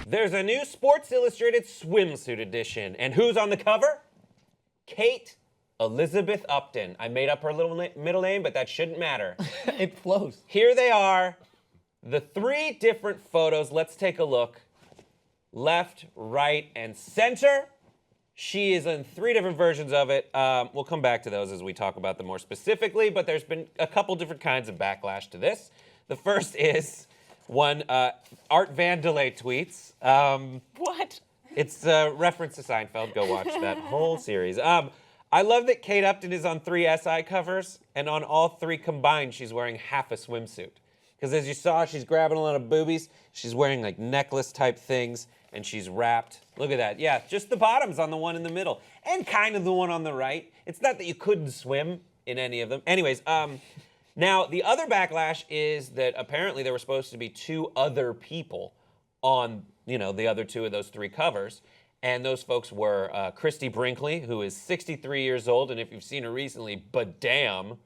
There's a new Sports Illustrated Swimsuit edition. And who's on the cover? Kate Elizabeth Upton. I made up her little middle name, but that shouldn't matter. It flows. Here they are, the 3 different photos. Let's take a look. Left, right, and center. She is in 3 different versions of it. We'll come back to those as we talk about them more specifically, but there's been a couple different kinds of backlash to this. The first is one Art Vandelay tweets. What? It's a reference to Seinfeld. Go watch that whole series. I love that Kate Upton is on 3 SI covers, and on all 3 combined, she's wearing half a swimsuit. Because as you saw, she's grabbing a lot of boobies. She's wearing like necklace-type things, and she's wrapped. Look at that. Yeah, just the bottoms on the one in the middle, and kind of the one on the right. It's not that you couldn't swim in any of them. Anyways, now the other backlash is that apparently there were supposed to be 2 other people on, the other 2 of those 3 covers. And those folks were Christy Brinkley, who is 63 years old, and if you've seen her recently, but damn.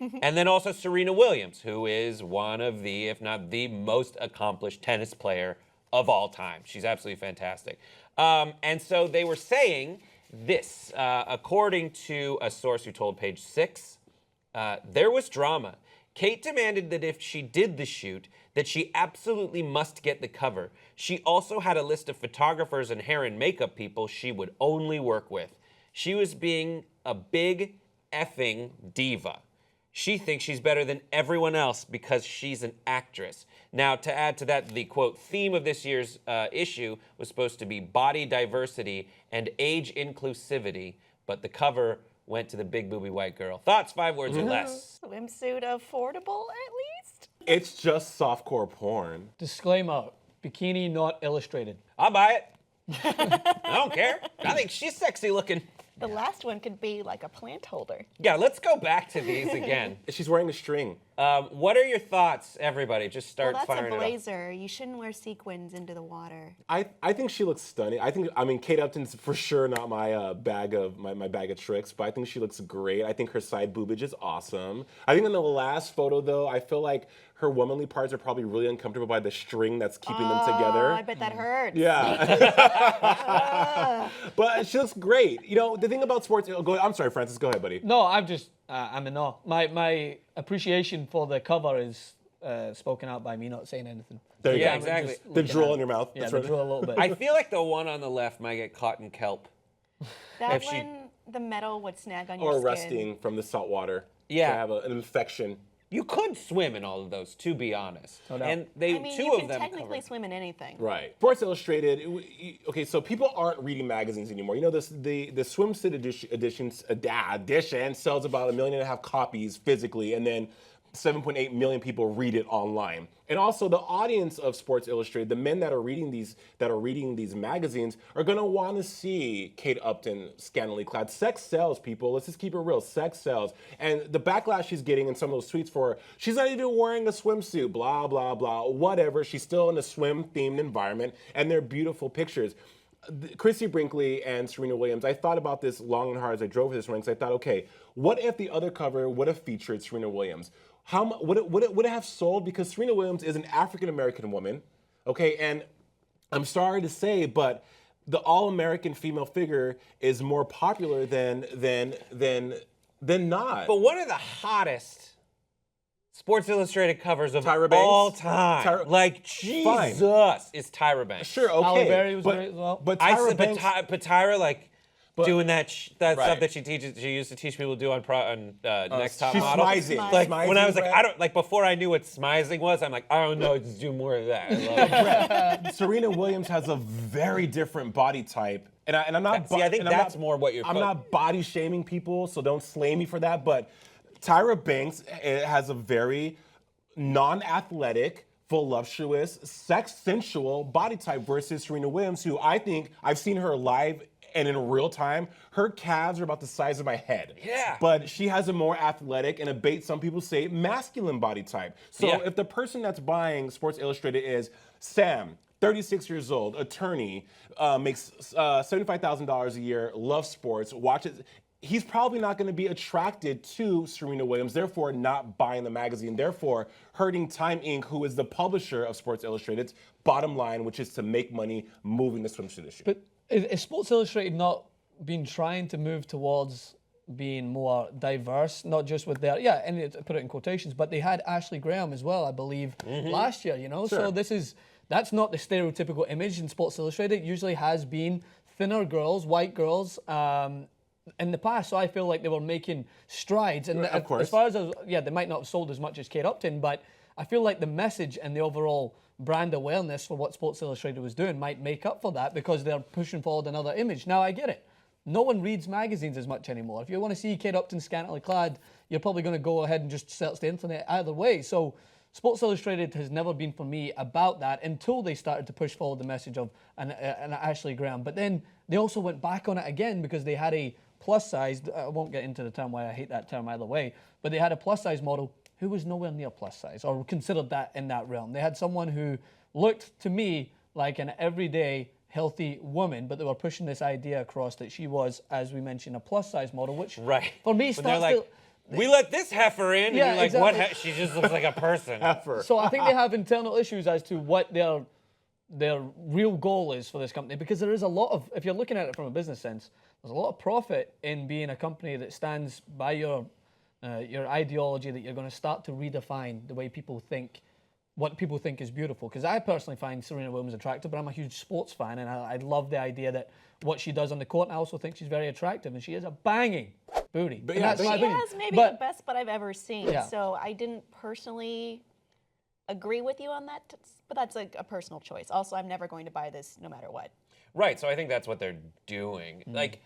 And then also Serena Williams, who is one of the, if not the most accomplished tennis player of all time. She's absolutely fantastic. And so they were saying this, according to a source who told Page 6, there was drama. Kate demanded that if she did the shoot, that she absolutely must get the cover. She also had a list of photographers and hair and makeup people she would only work with. She was being a big effing diva. She thinks she's better than everyone else because she's an actress. Now, to add to that, the, quote, theme of this year's issue was supposed to be body diversity and age inclusivity, but the cover went to the big booby white girl. Thoughts, 5 words or less? Swimsuit affordable, at least? It's just softcore porn. Disclaimer, bikini not illustrated. I'll buy it. I don't care. I think she's sexy looking. The last one could be like a plant holder. Yeah, let's go back to these again. She's wearing a string. What are your thoughts, everybody? Just start Well, firing that's a it off. blazer. You shouldn't wear sequins into the water. I think she looks stunning. I mean, Kate Upton's for sure not my bag of tricks, but I think she looks great. I think her side boobage is awesome. I think in the last photo, though, I feel like her womanly parts are probably really uncomfortable by the string that's keeping them together. I bet that hurts. Yeah. But she looks great. The thing about sports. I'm sorry, Francis. Go ahead, buddy. No, I'm in awe. My appreciation for the cover is spoken out by me not saying anything. There you Yeah, go. exactly. The looking drool at in your mouth. Yeah, That's the right. drool a little bit. I feel like the one on the left might get caught in kelp. That If she- one, the metal would snag on your Or skin. resting from the salt water. Yeah. To have an infection. You could swim in all of those, to be honest. No doubt. And they, I mean, 2 you of can them technically covered. swim in anything. Right. Sports Illustrated. Okay, so people aren't reading magazines anymore. The swimsuit edition sells about 1.5 million copies physically, and then 7.8 million people read it online. And also, the audience of Sports Illustrated, the men that are reading these magazines, are gonna want to see Kate Upton scantily clad. Sex sells, people. Let's just keep it real. Sex sells. And the backlash she's getting in some of those tweets for, she's not even wearing a swimsuit, blah blah blah, whatever. She's still in a swim-themed environment, and they're beautiful pictures. Christy Brinkley and Serena Williams, I thought about this long and hard as I drove this morning, because I thought, okay, what if the other cover would have featured Serena Williams? Would it have sold? Because Serena Williams is an African-American woman, okay? And I'm sorry to say, but the all-American female figure is more popular than not. But one of the hottest Sports Illustrated covers of Tyra Banks? all time. Jesus, is Tyra Banks. Sure, okay. Halle Berry was great as well. But I Tyra said, Banks, but Tyra, doing that Right. stuff that she used to teach people to do on Next Top she's Model. smizing. Like Smizing, when I was like, Brett. before I knew what smizing was, I'm like, I don't know, just do more of that. I love it. Serena Williams has a very different body type, and I'm not. See, I think and I'm that's not- more what you're. I'm not body shaming people, so don't slay me for that. But Tyra Banks has a very non-athletic, voluptuous, sensual body type versus Serena Williams, who I think I've seen her live and in real time. Her calves are about the size of my head. Yeah. But she has a more athletic and some people say, masculine body type. So Yeah. if the person that's buying Sports Illustrated is Sam, 36 years old, attorney, makes $75,000 a year, loves sports, watches. he's probably not going to be attracted to Serena Williams, therefore not buying the magazine, therefore hurting Time Inc., who is the publisher of Sports Illustrated's bottom line, which is to make money moving the swimsuit issue. But is Sports Illustrated not been trying to move towards being more diverse, not just with their, and put it in quotations, but they had Ashley Graham as well, I believe, last year, you know? Sure. So that's not the stereotypical image in Sports Illustrated. It usually has been thinner girls, white girls, in the past, so I feel like they were making strides. And Of course. as far as, they might not have sold as much as Kate Upton, but I feel like the message and the overall brand awareness for what Sports Illustrated was doing might make up for that because they're pushing forward another image. Now, I get it. No one reads magazines as much anymore. If you want to see Kate Upton scantily clad, you're probably going to go ahead and just search the internet either way. So Sports Illustrated has never been for me about that until they started to push forward the message of an Ashley Graham. But then they also went back on it again because they had a plus size, I won't get into the term why I hate that term either way, but they had a plus size model who was nowhere near plus size or considered that in that realm. They had someone who looked to me like an everyday healthy woman, but they were pushing this idea across that she was, as we mentioned, a plus size model, which for me When starts they're like, to... we let this heifer in, Yeah, and you're like, exactly. what? She just looks like a person. Heifer. So I think they have internal issues as to what their real goal is for this company, because there is a lot of, if you're looking at it from a business sense, there's a lot of profit in being a company that stands by your ideology, that you're going to start to redefine the way people think, what people think is beautiful. Because I personally find Serena Williams attractive, but I'm a huge sports fan, and I love the idea that what she does on the court, and I also think she's very attractive, and she has a banging booty. But And yeah, that's she my She opinion. has maybe But- the best butt I've ever seen. Yeah. So I didn't personally agree with you on that, but that's like a personal choice. Also, I'm never going to buy this no matter what. Right, so I think that's what they're doing. Like,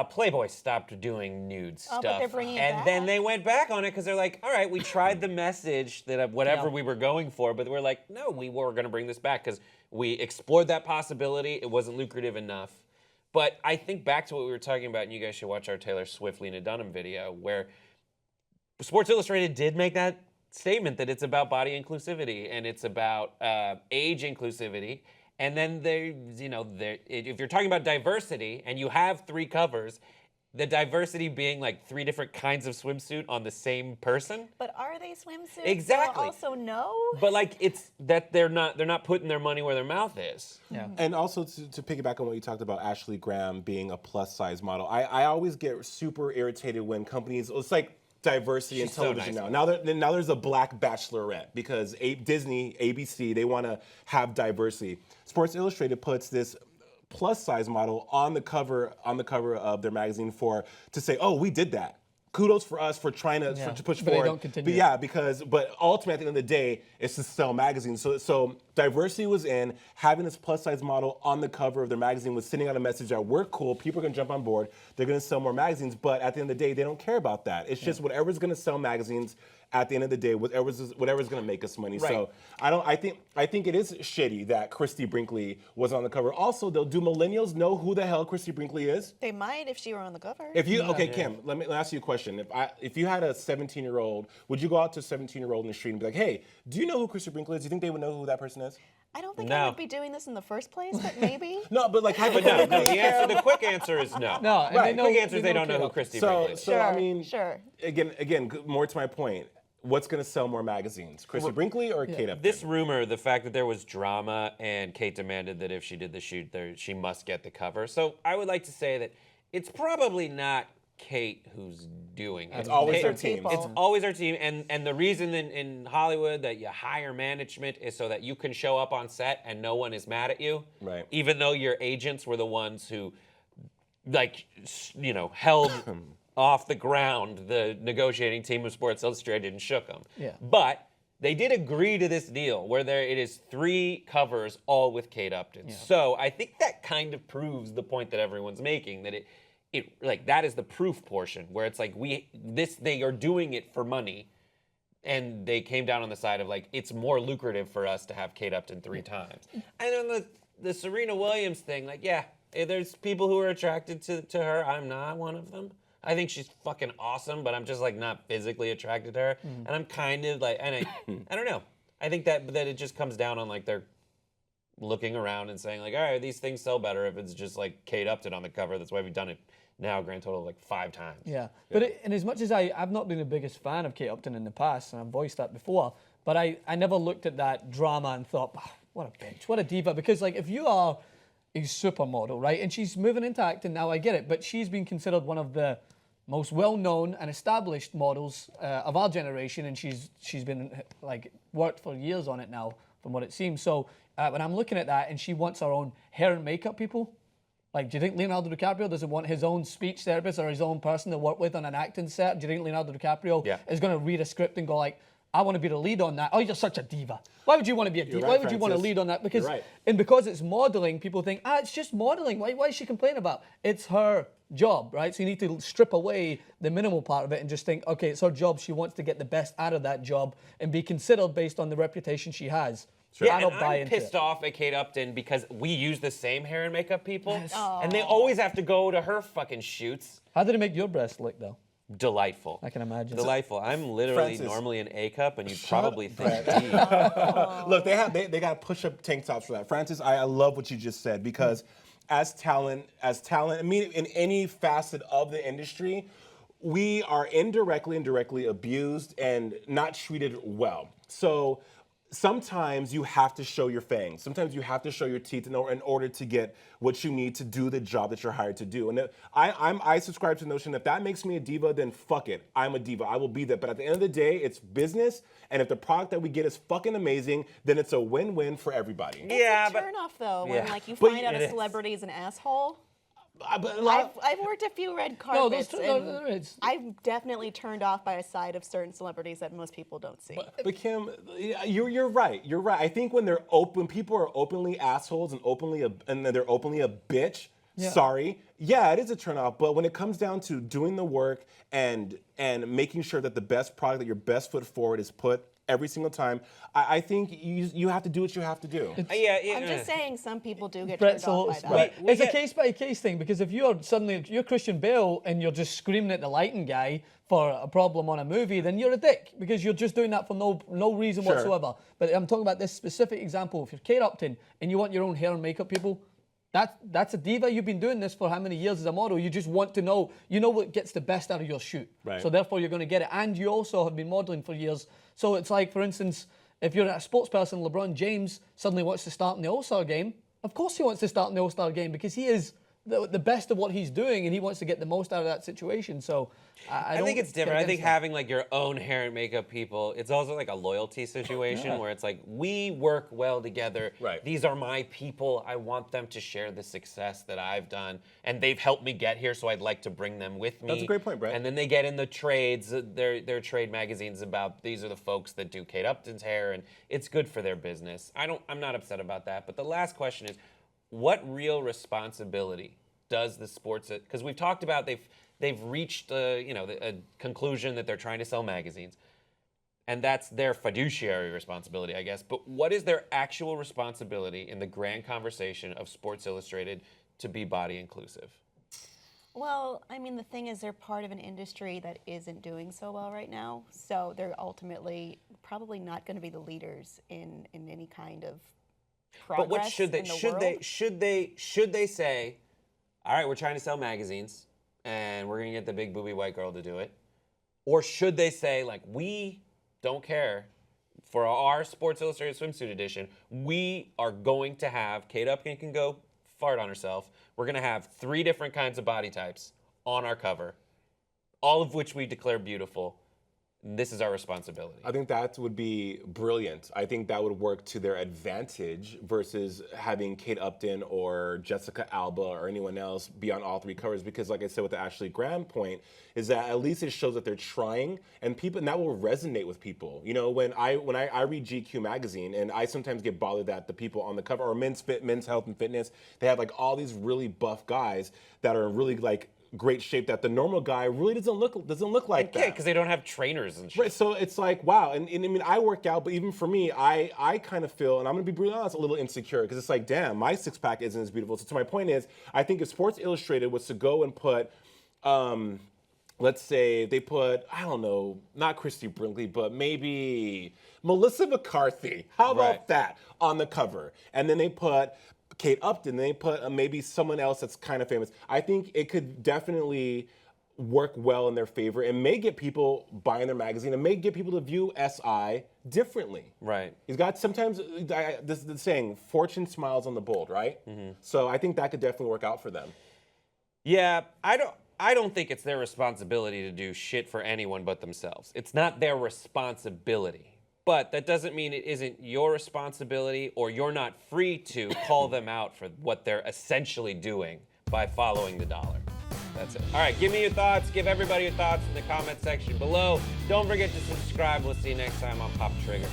Playboy stopped doing nude stuff. but they're bringing it and then back. they went back on it because they're like, all right, we tried the message that whatever we were going for, but we're like, no, we were going to bring this back because we explored that possibility. It wasn't lucrative enough. But I think back to what we were talking about, and you guys should watch our Taylor Swift, Lena Dunham video, where Sports Illustrated did make that statement that it's about body inclusivity and it's about age inclusivity. And then if you're talking about diversity and you have 3 covers, the diversity being like 3 different kinds of swimsuit on the same person. But are they swimsuits? Exactly. Also, no. But like it's that they're not putting their money where their mouth is. Yeah. And also to piggyback on what you talked about, Ashley Graham being a plus size model, I always get super irritated when companies, it's like diversity in She's so television nice. now. Now there's a black bachelorette because Disney, ABC, they want to have diversity. Sports Illustrated puts this plus size model on the cover of their magazine to say, oh, we did that. Kudos for us for trying to push But they forward. don't continue. But yeah, but ultimately at the end of the day, it's to sell magazines. So diversity was in, having this plus size model on the cover of their magazine was sending out a message that we're cool, people are gonna jump on board, they're gonna sell more magazines, but at the end of the day, they don't care about that. It's just whatever's gonna sell magazines at the end of the day, whatever's gonna make us money. Right. So I think it is shitty that Christy Brinkley was on the cover. Also, though, do millennials know who the hell Christy Brinkley is? They might if she were on the cover. Kim, let me ask you a question. If you had a 17-year-old, would you go out to a 17-year-old in the street and be like, hey, do you know who Christy Brinkley is? Do you think they would know who that person is? I don't think No. I would be doing this in the first place, but maybe. No, but like, But no, the quick answer is no. No, and Right. they know, Quick answer is they don't know Kate who Upton. Christy Brinkley is. So I Sure, mean, sure. Again, more to my point. What's going to sell more magazines, Christy Brinkley or Kate Upton? This rumor, the fact that there was drama and Kate demanded that if she did the shoot, she must get the cover. So I would like to say that it's probably not Kate who's doing it. It's always her Different team. people. It's always our team, and the reason in Hollywood that you hire management is so that you can show up on set and no one is mad at you. Right. Even though your agents were the ones who, held off the ground the negotiating team of Sports Illustrated and shook them. Yeah. But they did agree to this deal where it is 3 covers all with Kate Upton. So I think that kind of proves the point that everyone's making, that that is the proof portion where it's like they are doing it for money, and they came down on the side of like it's more lucrative for us to have Kate Upton 3 times. And then the Serena Williams thing, there's people who are attracted to her. I'm not one of them. I think she's fucking awesome, but I'm just like not physically attracted to her, and I'm kind of like, and I don't know. I think that it just comes down on like they're looking around and saying like, all right, these things sell better if it's just like Kate Upton on the cover. That's why we've done it now a grand total of like 5 times. Yeah, but and as much as I've not been the biggest fan of Kate Upton in the past, and I've voiced that before, but I never looked at that drama and thought, "Ah, what a bitch, what a diva," because like if you are a supermodel, right, and she's moving into acting now, I get it, but she's been considered one of the most well-known and established models of our generation, and she's been like worked for years on it now, from what it seems. So when I'm looking at that, and she wants her own hair and makeup people. Like, do you think Leonardo DiCaprio doesn't want his own speech therapist or his own person to work with on an acting set? Do you think Leonardo DiCaprio is going to read a script and go like, I want to be the lead on that? Oh, you're such a diva. Why would you want to be a diva? Right, Why would you want to Francis. lead on that? Because You're right. and because it's modeling, people think, it's just modeling. Why is she complaining about? It's her job, right? So you need to strip away the minimal part of it and just think, okay, it's her job. She wants to get the best out of that job and be considered based on the reputation she has. Yeah, I don't and buy I'm into pissed it. off at Kate Upton because we use the same hair and makeup people, and they always have to go to her fucking shoots. How did it make your breast look, though? Delightful. I can imagine. Delightful. I'm literally Francis. normally an A cup, and you'd probably think D. Look, they got push-up tank tops for that. Francis, I love what you just said because as talent, I mean, in any facet of the industry, we are indirectly and directly abused and not treated well. So sometimes you have to show your fangs. Sometimes you have to show your teeth in order to get what you need to do the job that you're hired to do. And I subscribe to the notion that if that makes me a diva, then fuck it. I'm a diva. I will be that. But at the end of the day, it's business. And if the product that we get is fucking amazing, then it's a win-win for everybody. Yeah, It's a but turn off though when Yeah. like you But find out it a is. celebrity is an asshole. But a lot- I've worked a few red No, those carpets, two- and no, it's- I'm definitely turned off by a side of certain celebrities that most people don't see. But Kim, you're right. You're right. I think when people are openly assholes and they're openly a bitch. Yeah. Sorry. Yeah, it is a turnoff. But when it comes down to doing the work and making sure that the best product, that your best foot forward is put every single time, I think you have to do what you have to do. yeah. I'm just saying some people do get Brett's a turned little off by split. that. We It's a get- case by case thing because if you're Christian Bale and you're just screaming at the lighting guy for a problem on a movie, then you're a dick because you're just doing that for no reason Sure. whatsoever. But I'm talking about this specific example. If you're Kate Upton and you want your own hair and makeup people, that's a diva. You've been doing this for how many years as a model? You just want to know, what gets the best out of your shoot. Right. So therefore you're going to get it. And you also have been modeling for years. So it's like, for instance, if you're a sports person, LeBron James suddenly wants to start in the All-Star game. Of course he wants to start in the All-Star game because he is the best of what he's doing and he wants to get the most out of that situation. So I I think don't it's different. get I think against that. having like your own hair and makeup people, it's also like a loyalty situation where it's like we work well together. Right. These are my people. I want them to share the success that I've done, and they've helped me get here. So I'd like to bring them with me. That's a great point, Brett. And then they get in the trades, their trade magazines about these are the folks that do Kate Upton's hair, and it's good for their business. I'm not upset about that. But the last question is, what real responsibility does the sports? Because we've talked about they've reached a conclusion that they're trying to sell magazines, and that's their fiduciary responsibility, I guess. But what is their actual responsibility in the grand conversation of Sports Illustrated to be body inclusive? Well, I mean, the thing is, they're part of an industry that isn't doing so well right now. So they're ultimately probably not going to be the leaders in any kind of progress. But what should they in the world. should they say? All right, we're trying to sell magazines, and we're gonna get the big booby white girl to do it, or should they say like we don't care for our Sports Illustrated Swimsuit edition? We are going to have Kate Upton can go fart on herself. We're gonna have 3 different kinds of body types on our cover, all of which we declare beautiful. This is our responsibility. I think that would be brilliant. I think that would work to their advantage versus having Kate Upton or Jessica Alba or anyone else be on all 3 covers. Because, like I said, with the Ashley Graham point, is that at least it shows that they're trying, and that will resonate with people. You know, when I read GQ magazine, and I sometimes get bothered that the people on the cover or Men's Health and Fitness, they have like all these really buff guys that are really like great shape that the normal guy really doesn't look like that. Yeah, because they don't have trainers and shit. Right, so it's like, wow, and I mean, I work out, but even for me, I kind of feel, and I'm gonna be brutally honest, a little insecure, because it's like, damn, my 6-pack isn't as beautiful. So to my point is, I think if Sports Illustrated was to go and put, let's say they put, I don't know, not Christy Brinkley, but maybe Melissa McCarthy. How about Right. that on the cover? And then they put Kate Upton, they put maybe someone else that's kind of famous. I think it could definitely work well in their favor and may get people buying their magazine and may get people to view SI differently. Right. He's got sometimes, this is the saying, fortune smiles on the bold, right? So I think that could definitely work out for them. Yeah, I don't think it's their responsibility to do shit for anyone but themselves. It's not their responsibility. But that doesn't mean it isn't your responsibility, or you're not free to call them out for what they're essentially doing by following the dollar. That's it. All right, give me your thoughts. Give everybody your thoughts in the comment section below. Don't forget to subscribe. We'll see you next time on Pop Trigger.